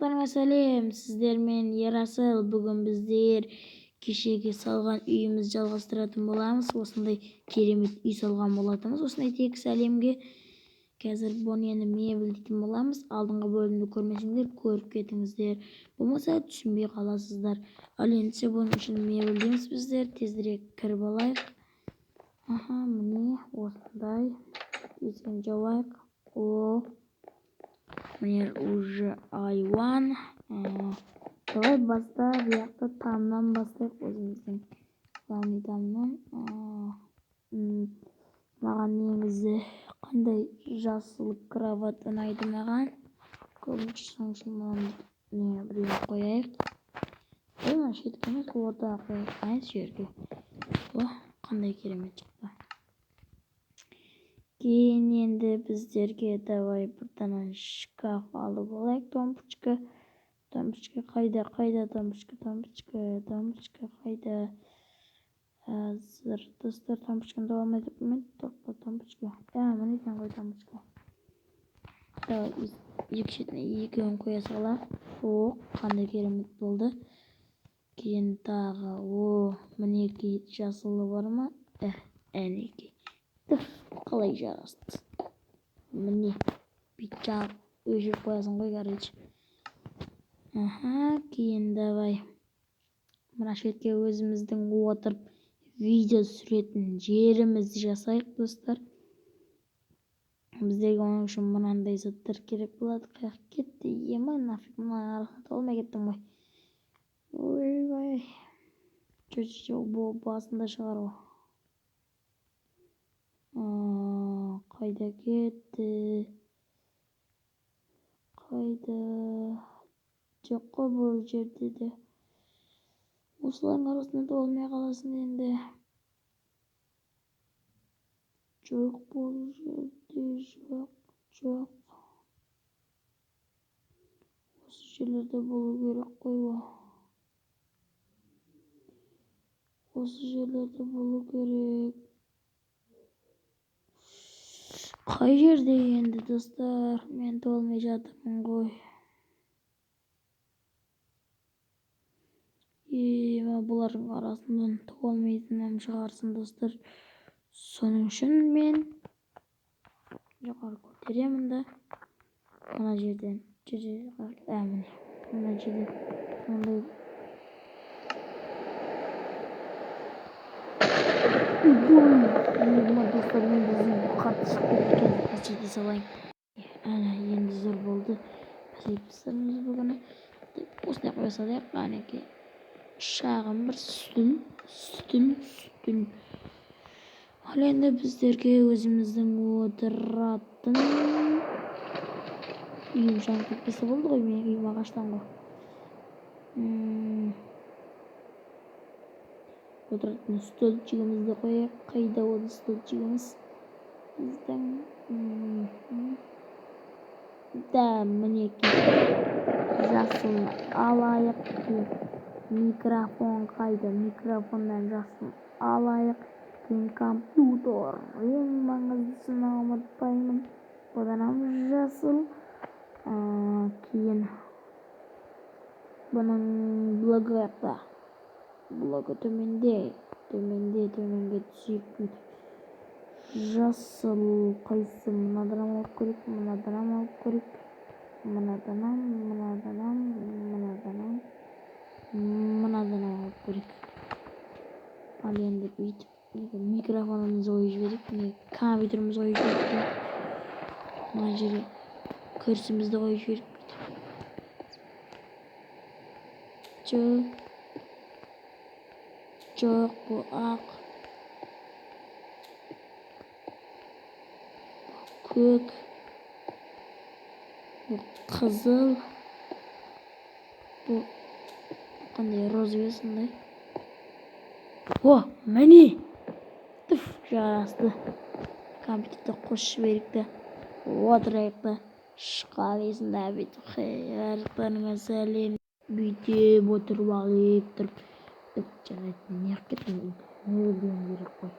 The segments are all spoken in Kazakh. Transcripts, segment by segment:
Барлықтарыңа сәлем, сіздермен Ерасыл. Бүгін біздер кешегі салған үйіміз жалғастыратын боламыз. Осындай керемет үй салған болатынбыз. Осындай тегіс әлемге қазір Бонияны мебель дейтін боламыз. Алдыңғы бөлімді көрмесеңдер, көріп кетіңіздер. Болмаса түсінбей қаласыздар. Ал ендіше бұның үшін мебель дейміз біздер. Тезірек кіріп алайық. Міне осындай есігін жауайық. Міне уже айван. Давай баста бұяқты тамнан бастайық, өзіміздің главный тамнан. Маған негізі қандай жасыл кроват ұнайды маған. Көбінше соның үшін мынаны біреуін қояйық. Мына шетке емес, ортаға қояйық. Сол жерге. Қандай керемет шықты. Кейін енді біздерге давай бір дана шкаф алып алайық. Томпочка қайда томпочка қайда. Азыр достар, томпочканы таба алмай тұрмын. Топла томпочка. Міне екен ғой томпочка. Давай екі шетіне екеуін қоя салайық. Қандай керемет болды. Кейін тағы мінекей жасылы бар ма? Әнекей. Қалай жарасты. Міне бүйтіп өшіріп қоясың ғой, короче. Кейін давай мына шетке өзіміздің отырып видео түсіретін жерімізді жасайық, достар. Біздерге оның үшін мынандай заттар керек болады. Қаяқ кетті, емай нафиг, мына арқата олмай кеттім ғой. Ойбай. Бұл басында шығар ғой. Қайда кетті? Қайда? Жоқ қой бұл жерде де. Осылардың арасында да олмай қаласын енді. Жоқ бұл жерде, жоқ. Осы жерлерде болу керек қой. Осы жерлерде болу керек. Қай жерде енді, достар? Мен толмай жатырмын ғой. Бұлардың арасынан толмайтыным шығарсын, достар. Соның үшін мен жоғары көтеремін да. Мына жерден. Мына жерден. Мындай. Достар, мен біздің қатты шығып кеткен әсеті салайын. Енді зор болды. Әсетіміз бүгіні. Осындай қоя салайық. Әнекей шағын бір үстін. Ал енді біздерге өзіміздің отыратын үйім жанып кетпесе болды ғой. Менің үйім ағаштан ғой. Отыратын стөлчігімізді қояйық. Қайда ол стөлчігіміз? Біздің мінекей жасыл алайық. Микрофон қайда? Микрофондан жасыл алайық. Кейін компьютер. Ең маңыздысын ұмытпаймын. Одан жасыл. Кейін бұның блогы қайда? Блогы төменге түсіп. Жасыл қайсы? Мынадан алып көрек. Мынадан алып көрек. Ал енді бүйтіп микрофонымызды қойып жіберейік. Компьютерімізді қойып жіберейік. Мына жерге күрсімізді қойып жіберейік. Жоқ, бұл ақ. Көк. Бұл қызыл. Бұл қандай розовый сондай. Міне. Жарасты. Компьютерді қосып жіберейік та. Отырайық та. Шыққан есінде бүйтіп. Барлықтарыңа сәлем. Бүйтіп отырып алып тұрып. Жарайды, неғып кеттім. Өлген керек қой.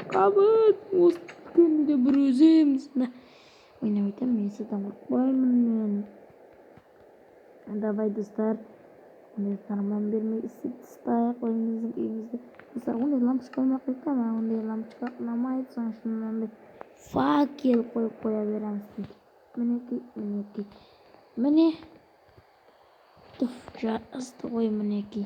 Қабыт. Осы күнде бір өзіміз. ойнамайтын мен сізден қорықпаймын мен. Давай достар, ондай арман бермей істейік ойымыздың үйімізді. Достар, ондай лампочка ойнамақ та, маған ондай лампочка ұнамайды, соның үшін ондай факел қойып қоя береміз. Мінекей. Міне. Туф, жасты ғой мінекей.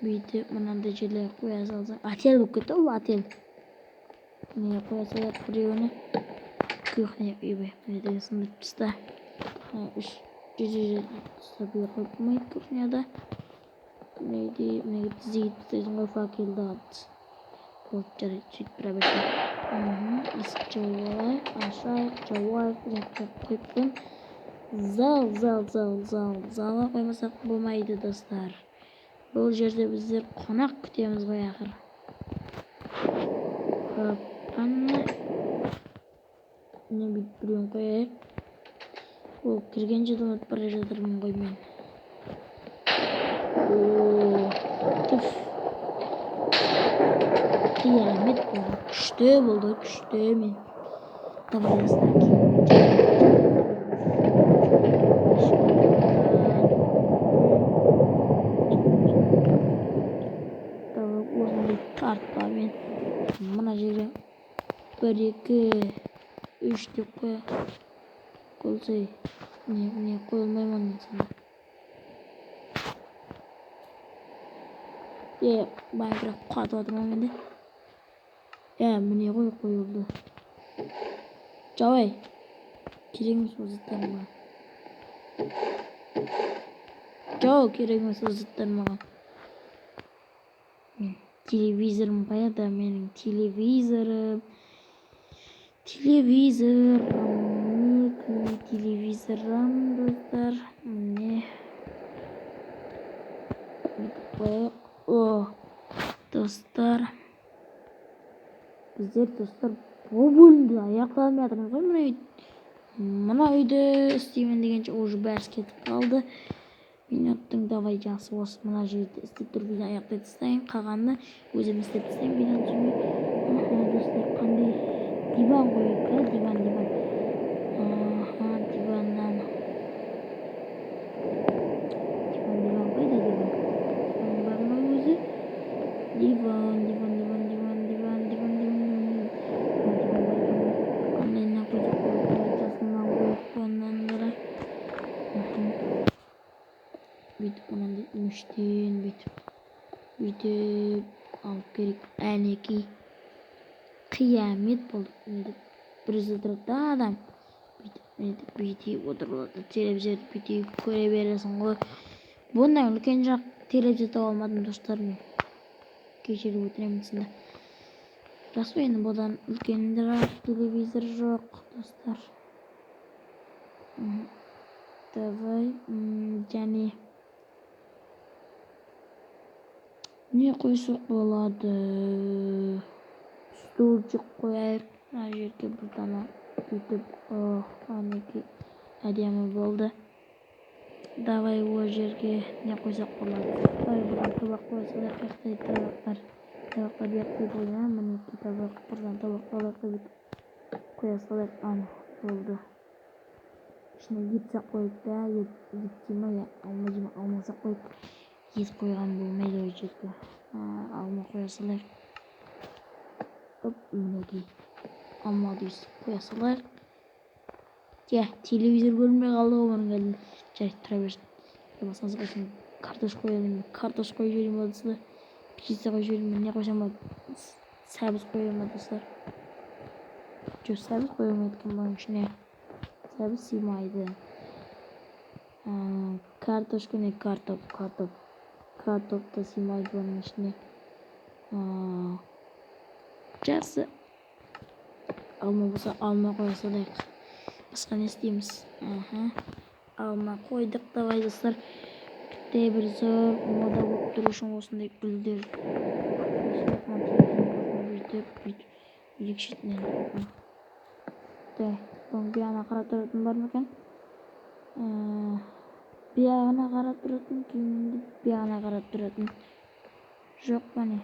Бүйтіп мынандай жерлерге қоя салсаң, отель болып кетті ол, отель. Міне қоя салайық біреуіне. Кухня үйбе. Міне деген сондай тұста. Үш тұста бұйық қойып қоймайды кухняда. Мінеге тізеге тістейсің ғой факелді алды. Болып жарайды, сөйтіп бұра берсең. Есік жауып алайық, ашайық, жауайық, жақтап қойып қойым. Залға қоймасақ болмайды достар. Бұл жерде біздер қонақ күтеміз ғой ақыр. Анна. Не бүйтіп біреуін қояйық. Ол кірген жерден өтіп бара жатырмын ғой мен. Түф. Қиямет болды. Күшті болды, күшті мен. Давай достар. Тартпамен мына жерге 1 2 3 деп қойсай. Не қойылмаймын сонда. Майнкрафт қатып отырмын менде. Міне ғой қойылды. Жабай. Керек емес ол заттар маған. Керек емес ол заттар маған. Телевизорым қайда менің телевизорым. Телевизорым достар. Міне. Достар. Біздер достар бұл бөлімді аяқталмай жатырмыз ғой. Мына үйді істеймін дегенше уже бәрі кетіп қалды. Минуттың давай жақсы осы мына жерді істеп тұрып видеоны аяқтай тастайын. Қалғанын өзім істеп тастайын видеоны түсірмей. Достар, қандай диван қойып, диван. Диваннан. Диван қайда диван? Бар ма өзі? Диван. Қандайына қойып жасынан қойып қойғаннан бері. Бүйтіп мынандай үміштен бүйтіп алып керек. Әнекей қиямет болды. Бірізі тұрды адам. Бүйтіп отырылады. Телевизор бүйтіп көре бересің ғой. Бұндай үлкен жақ телевизор тауып алмадым достар мен. Кешіріп өтіремін сізді. Рас енді бұдан үлкенірек телевизор жоқ достар. Давай және не қойсақ болады? Стульчик қояйық. Мына жерге бір дана бүйтіп. Әнекей әдемі болды. Давай ол жерге не қойсақ болады? Бір табақ қойсақ қақтай табақтар. Табақтар бияқтай қойған. Мінекей табақ. Бірден табақтарды бүйтіп қоя салайық. Болды. Ішіне етсақ қойып та, еттейме, алмасақ қойып. Ет қойған болмайды ой жерге. Алма қоя салайық. Мінекей. Алма дейсіз қоя салайық. Телевизор көрмей қалды ғой оның әлі. Жарайды, тұра берсін. Басқасы қойсын. Картош қойылым. Картош қойып жіберейін ба? Пицца қойып жіберейін. Не қойсам ба? Сәбіз қойылым ба достар? Жоқ, сәбіз қойылмайды екен бұның ішіне. Сәбіз сыймайды. Картошка не картоп. Картоп та сыймайды бұның ішіне. Жақсы. Алма болса алма қоя салайық. Басқа не істейміз? Алма қойдық. Давай достар. Бітті бір зор мода болып тұру үшін осындай гүлдер. Бүйтіп шетінен. Бұның бияғына қарап тұратын бар ма екен? Бияғына қарап тұратын, кейінді бияғына қарап тұратын. Жоқ па не?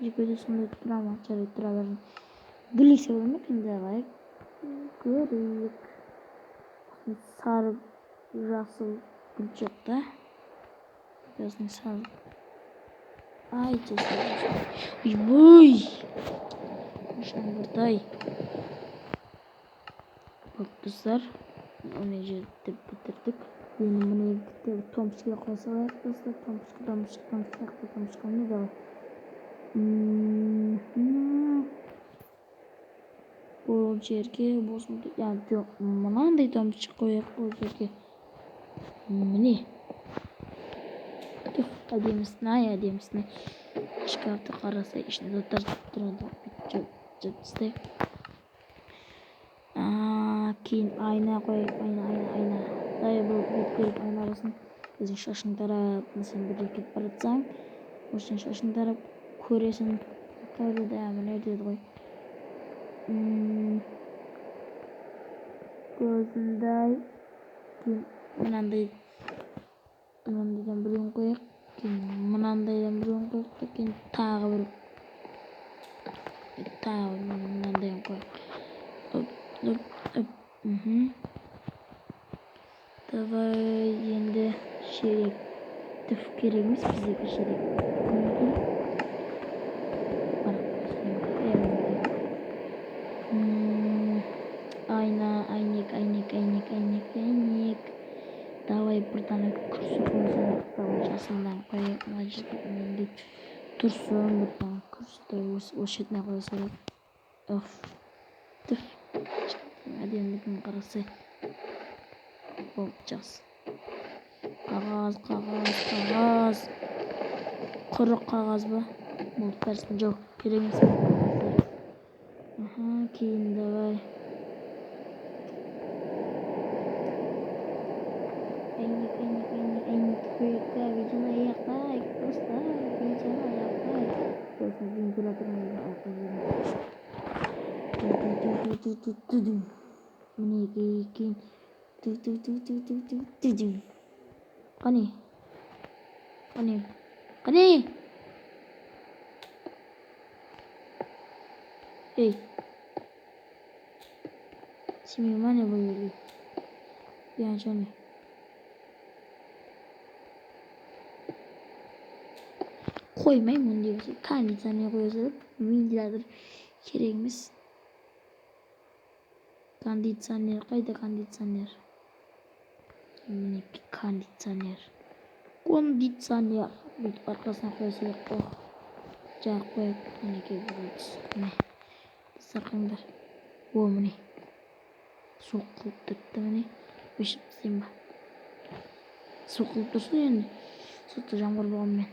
Жекеде сондай тұра ма? Жарайды, тұра берін. Гүліксе болмай екен, давай. Kırık. Sarı rasıl bulacakta. Biraz ne sarı. Ay cesaret. Uy. Şan buradayım. Bak dostlar. Onu bitirdik. Yeni bunu bitirdik. Tomska'ya koysalar dostlar. Tomska ne de var? Bu yerge bozuldu. Yani mınандай Tomska koyak bu yerge. Ne? Ademsine ay ademsine. Çıkarttı karası işine de durdu. Çok keyin ayna koyup ayna. Dayı bu koyup ayna arasın. Bizin şaşın taraf mesela bir rekip baratsam. Oşun şaşın taraf koresin. Kaydı devamı nerede koy. Gözünde mınandaydan birini koyak. Mınandaydan birini koyak. Keyin tağı mınandaydan koyak. Hop. Давай енді шерек керек емес біздегі шерек. Айнек. Давай buradan kursu koyalım. Başlasından koyalım. Macide dursun buradan kursu o şekilde koyalım. Of. Tıf. Hadi yandıkın karası. Olacağız. Kağız. Kuru kağız bu. Bulutarsın çok. Piremiz mi? Keyin davay. Aynik. Kuyukta vicdan ayakta. Dostlar. Vicdan ayakta. Dostlar zincir atırmayın. Menegikin. Kani. Hey. Şimdi mana böyle? Yani şöyle. Koymayın bunu diyorsun. Kendi tane koyuyorsun. Milyardır kereğimiz. Konditsioner. Kayda konditsioner. Minik konditsioner. Bir arkasına koyuyorsun. Oh. Cak koyup. Minik yapıyoruz. Ne? Sakındır. Bu mu ne? Sokulup durdu mu ne? Beşip simba. Sokulup dursun yani. Tutacağım kurbanım ben.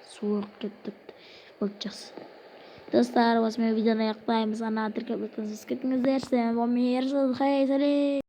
Soğuk gittik. Bakacağız. Dostlar, videoda yaktayımız. Ana Türkiye bakın. Siz gittiğinizde yerseniz. Bu mi yerseniz. Hey,